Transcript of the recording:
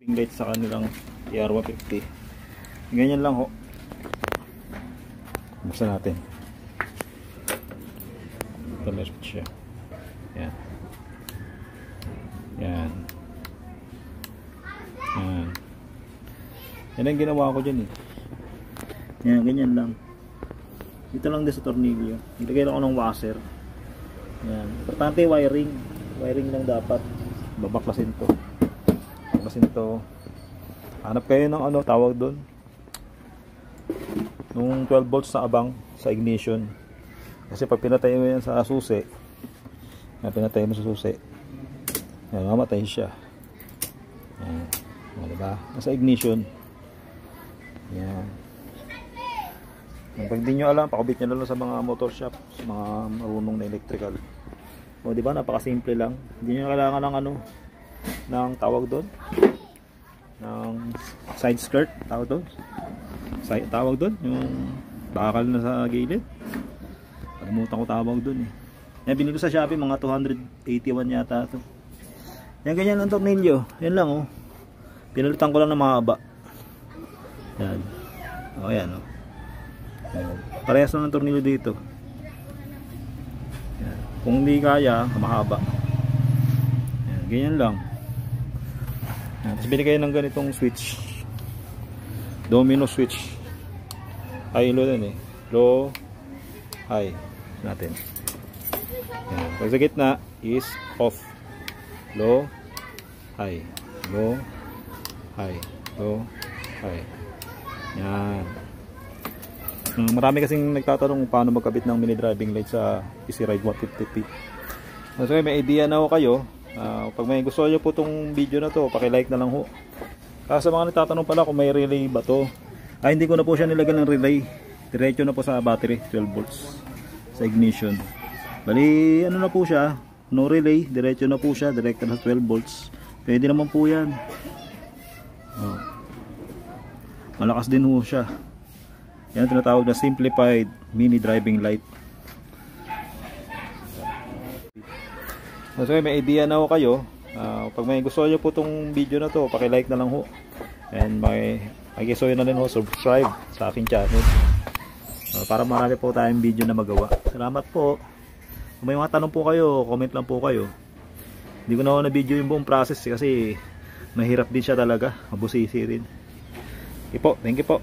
light sa kanilang TR150. Ganyan lang ho. Buksan natin. Ito may switch siya. Yan. Yan. Yan. Yan ang ginawa ko dyan eh. Yan, ganyan lang. Dito lang din sa tornilyo. Nilagay lang ako ng washer. Yan. Importante wiring. Wiring lang dapat. Babaklasin to. Babaklasin to. Hanap kayo ng ano, tawag doon. Nung 12 volts na abang sa ignition. Kasi pag pinatay mo yan sa susi, pinatay mo sa susi, yan, mamatay siya. Yan. O, diba? Nasa ignition. Yan. Pag di nyo alam, pakabit nyo lang sa mga motor shop, sa mga marunong na electrical. O, diba? Napakasimple lang. Hindi nyo kailangan ng ano, ng tawag doon, ng side skirt, tawag doon. Tawag doon, yung bakal na sa gilid. Kalimutan ko tawag doon eh. Yan, binili ko sa Shopee, mga 281 yata ito. Yan, ganyan ang tornilyo. Yan lang oh. Pinalitan ko lang ng mahaba. Yan. O, yan oh. Yan. Parehas na ng tornilyo dito. Yan. Kung hindi kaya, mahaba. Yan, ganyan lang. Yan. Tapos binigay ng ganitong switch. Domino switch. High low din eh. Low, high natin. Yan. Pag sa gitna is off. Low, high. Low, high. Low, high. Yan. Marami kasing nagtatanong kung paano magkabit ng mini driving light sa Easy Ride 150P. So may idea na ho kayo. Pag may gusto nyo po itong video na to, paki-like na lang ho. Sa mga nagtatanong pala kung may relay ba to, hindi ko na po siya nilagyan ng relay. Diretso na po sa battery, 12 volts sa ignition. Bali ano na po siya, no relay, diretso na po siya, direkta na sa 12 volts. Pwede naman po yan. Malakas din ho siya. Yan tinatawag na simplified mini driving light. So may idea na ho kayo. Pag may gusto nyo po itong video na to, paki-like na lang ho. And mag-isuyo na rin ho, subscribe sa aking channel. Para marami po tayong video na magawa. Salamat po. Kung may mga tanong po kayo, comment lang po kayo. Hindi ko na ho na video yung buong process kasi mahirap din siya talaga. Mabusisi rin. Okay po, thank you po.